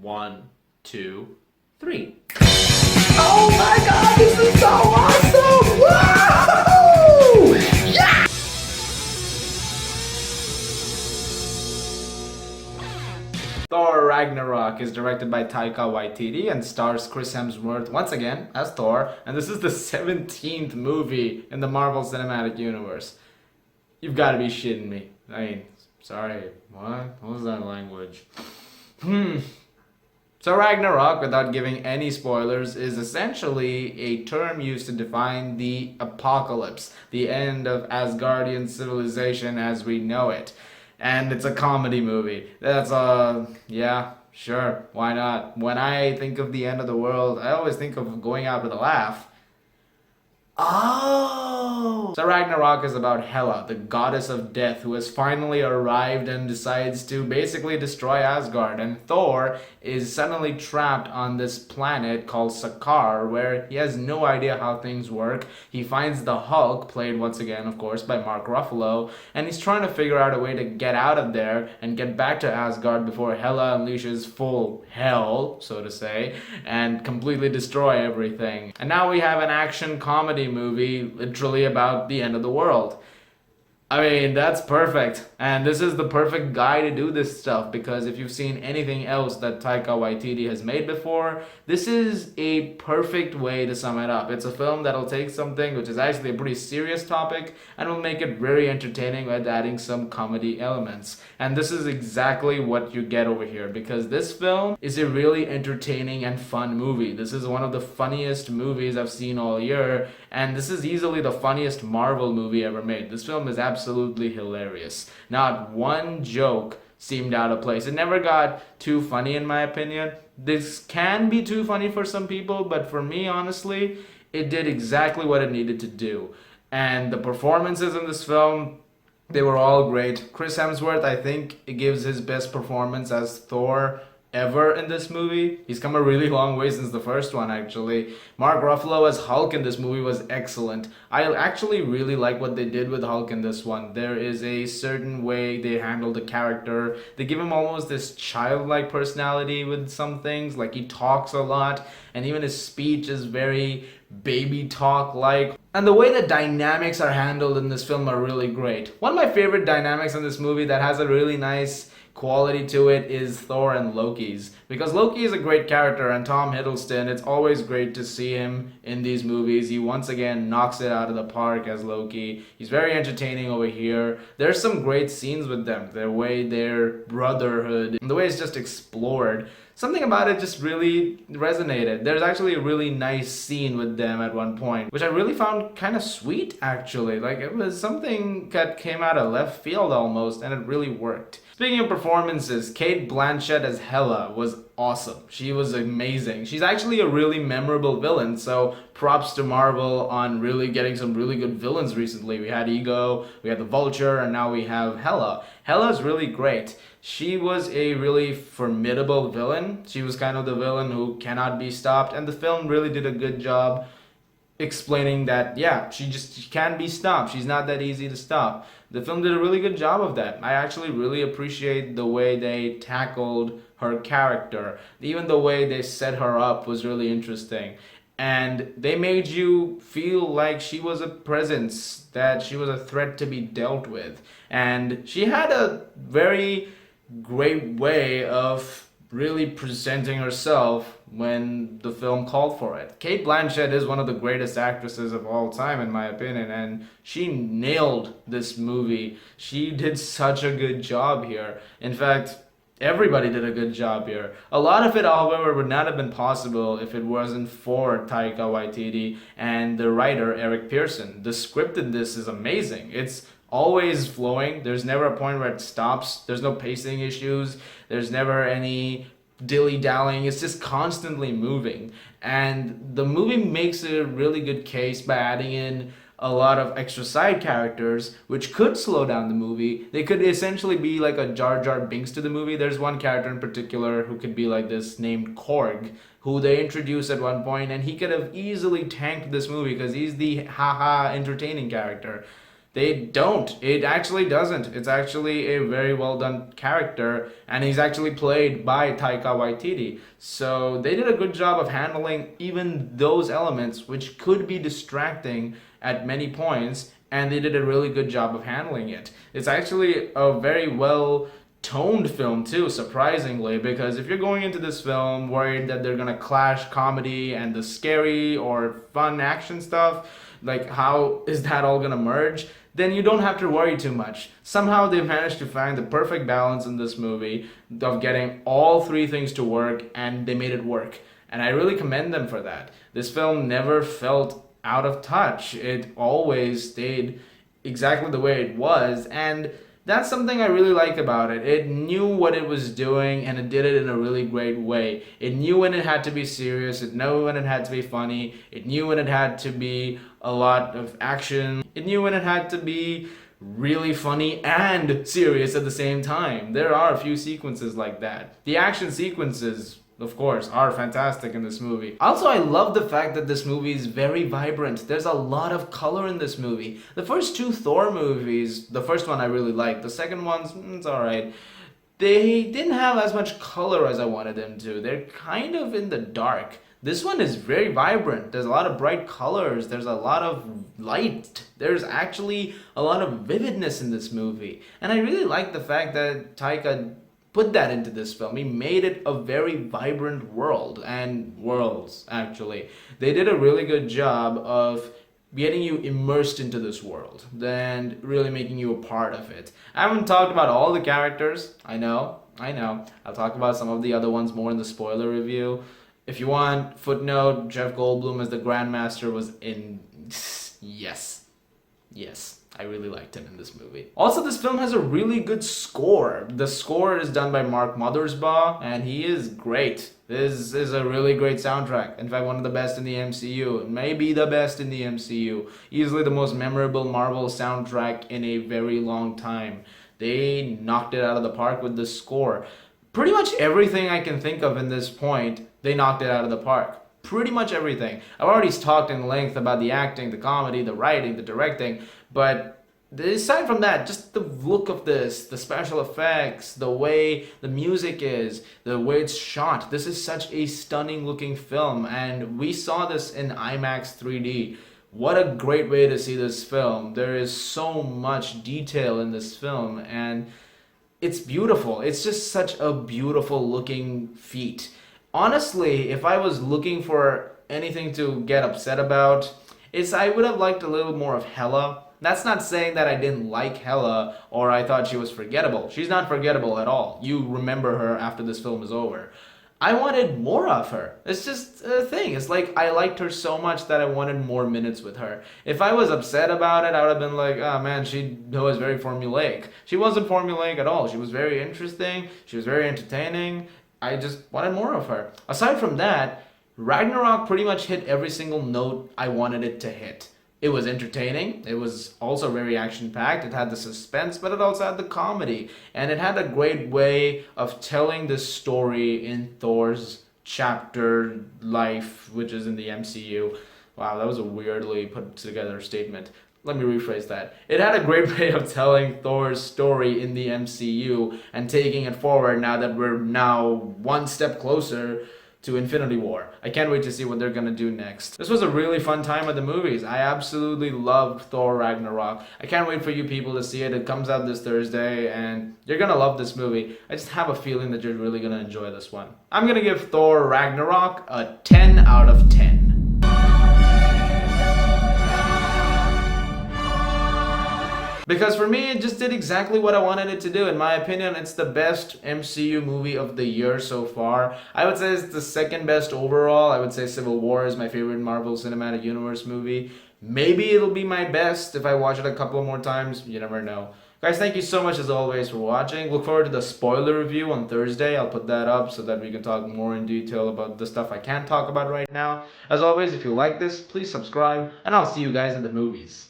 1, 2, 3. Oh my god, this is so awesome! Woo! Yeah! Thor Ragnarok is directed by Taika Waititi and stars Chris Hemsworth once again as Thor, and this is the 17th movie in the Marvel Cinematic Universe. You've got to be shitting me. I mean, sorry, what? What was that language? So Ragnarok, without giving any spoilers, is essentially a term used to define the apocalypse, the end of Asgardian civilization as we know it. And it's a comedy movie. That's yeah, sure, why not? When I think of the end of the world, I always think of going out with a laugh. Oh! So Ragnarok is about Hela, the goddess of death, who has finally arrived and decides to basically destroy Asgard. And Thor is suddenly trapped on this planet called Sakaar, where he has no idea how things work. He finds the Hulk, played once again, of course, by Mark Ruffalo, and he's trying to figure out a way to get out of there and get back to Asgard before Hela unleashes full hell, so to say, and completely destroy everything. And now we have an action comedy movie literally about the end of the world. I mean, that's perfect. And this is the perfect guy to do this stuff, because if you've seen anything else that Taika Waititi has made before, this is a perfect way to sum it up. It's a film that'll take something which is actually a pretty serious topic and will make it very entertaining by adding some comedy elements. And this is exactly what you get over here, because this film is a really entertaining and fun movie. This is one of the funniest movies I've seen all year, and this is easily the funniest Marvel movie ever made. This film is absolutely hilarious. Not one joke seemed out of place. It never got too funny in my opinion. This can be too funny for some people, but for me, honestly, it did exactly what it needed to do. And the performances in this film, they were all great. Chris Hemsworth, I think, gives his best performance as Thor ever in this movie. He's come a really long way since the first one, actually. Mark Ruffalo as Hulk in this movie was excellent. I actually really like what they did with Hulk in this one. There is a certain way they handle the character. They give him almost this childlike personality with some things, like he talks a lot, and even his speech is very baby talk like. And the way the dynamics are handled in this film are really great. One of my favorite dynamics in this movie that has a really nice quality to it is Thor and Loki's, because Loki is a great character, and Tom Hiddleston, it's always great to see him in these movies. He once again knocks it out of the park as Loki. He's very entertaining over here. There's some great scenes with them, their way, their brotherhood, and the way it's just explored. Something about it just really resonated. There's actually a really nice scene with them at one point, which I really found kind of sweet, actually. Like, it was something that came out of left field almost, and it really worked. Speaking of performances, Cate Blanchett as Hela was awesome. She was amazing. She's actually a really memorable villain, so props to Marvel on really getting some really good villains recently. We had Ego, we had the Vulture, and now we have Hela. Hela's really great. She was a really formidable villain. She was kind of the villain who cannot be stopped, and the film really did a good job explaining that, yeah, she can't be stopped. She's not that easy to stop. The film did a really good job of that. I actually really appreciate the way they tackled her character. Even the way they set her up was really interesting. And they made you feel like she was a presence, that she was a threat to be dealt with. And she had a very great way of really presenting herself when the film called for it. Cate Blanchett is one of the greatest actresses of all time, in my opinion, and she nailed this movie. She did such a good job here. In fact, everybody did a good job here. A lot of it, however, would not have been possible if it wasn't for Taika Waititi and the writer, Eric Pearson. The script in this is amazing. It's always flowing. There's never a point where it stops. There's no pacing issues. There's never any dilly-dallying. It's just constantly moving. And the movie makes a really good case by adding in a lot of extra side characters, which could slow down the movie. They could essentially be like a Jar Jar Binks to the movie. There's one character in particular who could be like this, named Korg, who they introduced at one point, and he could have easily tanked this movie because he's the haha entertaining character. They don't. It actually doesn't. It's actually a very well done character, and he's actually played by Taika Waititi. So they did a good job of handling even those elements, which could be distracting at many points, and they did a really good job of handling it. It's actually a very well toned film too, surprisingly, because if you're going into this film worried that they're gonna clash comedy and the scary or fun action stuff, like how is that all gonna merge, then you don't have to worry too much. Somehow they've managed to find the perfect balance in this movie of getting all three things to work, and they made it work. And I really commend them for that. This film never felt out of touch. It always stayed exactly the way it was, and that's something I really like about it. It knew what it was doing, and it did it in a really great way. It knew when it had to be serious, it knew when it had to be funny, it knew when it had to be a lot of action, it knew when it had to be really funny and serious at the same time. There are a few sequences like that. The action sequences, of course, are fantastic in this movie. Also, I love the fact that this movie is very vibrant. There's a lot of color in this movie. The first two Thor movies, the first one I really liked, the second one's, it's alright. They didn't have as much color as I wanted them to. They're kind of in the dark. This one is very vibrant. There's a lot of bright colors. There's a lot of light. There's actually a lot of vividness in this movie. And I really like the fact that Taika put that into this film. He made it a very vibrant world, and worlds, actually. They did a really good job of getting you immersed into this world and really making you a part of it. I haven't talked about all the characters. I know. I'll talk about some of the other ones more in the spoiler review. If you want, footnote, Jeff Goldblum as the Grandmaster was in... Yes. I really liked him in this movie. Also, this film has a really good score. The score is done by Mark Mothersbaugh, and he is great. This is a really great soundtrack. In fact, one of the best in the MCU. Maybe the best in the MCU. Easily the most memorable Marvel soundtrack in a very long time. They knocked it out of the park with the score. Pretty much everything I can think of in this point, they knocked it out of the park. Pretty much everything. I've already talked in length about the acting, the comedy, the writing, the directing, but aside from that, just the look of this, the special effects, the way the music is, the way it's shot. This is such a stunning looking film, and we saw this in IMAX 3D. What a great way to see this film. There is so much detail in this film, and it's beautiful. It's just such a beautiful looking feat. Honestly, if I was looking for anything to get upset about, I would have liked a little more of Hela. That's not saying that I didn't like Hela or I thought she was forgettable. She's not forgettable at all. You remember her after this film is over. I wanted more of her. It's just a thing. It's like I liked her so much that I wanted more minutes with her. If I was upset about it, I would have been like, oh man, she was very formulaic. She wasn't formulaic at all. She was very interesting. She was very entertaining. I just wanted more of her. Aside from that, Ragnarok pretty much hit every single note I wanted it to hit. It was entertaining. It was also very action-packed. It had the suspense, but it also had the comedy. And it had a great way of telling this story in Thor's chapter life, which is in the MCU. Wow, that was a weirdly put together statement. Let me rephrase that. It had a great way of telling Thor's story in the MCU and taking it forward now that we're one step closer to Infinity War. I can't wait to see what they're gonna do next. This was a really fun time at the movies. I absolutely loved Thor Ragnarok. I can't wait for you people to see it. It comes out this Thursday and you're gonna love this movie. I just have a feeling that you're really gonna enjoy this one. I'm gonna give Thor Ragnarok a 10 out of 10. Because for me, it just did exactly what I wanted it to do. In my opinion, it's the best MCU movie of the year so far. I would say it's the second best overall. I would say Civil War is my favorite Marvel Cinematic Universe movie. Maybe it'll be my best if I watch it a couple more times. You never know. Guys, thank you so much as always for watching. Look forward to the spoiler review on Thursday. I'll put that up so that we can talk more in detail about the stuff I can't talk about right now. As always, if you like this, please subscribe, and I'll see you guys in the movies.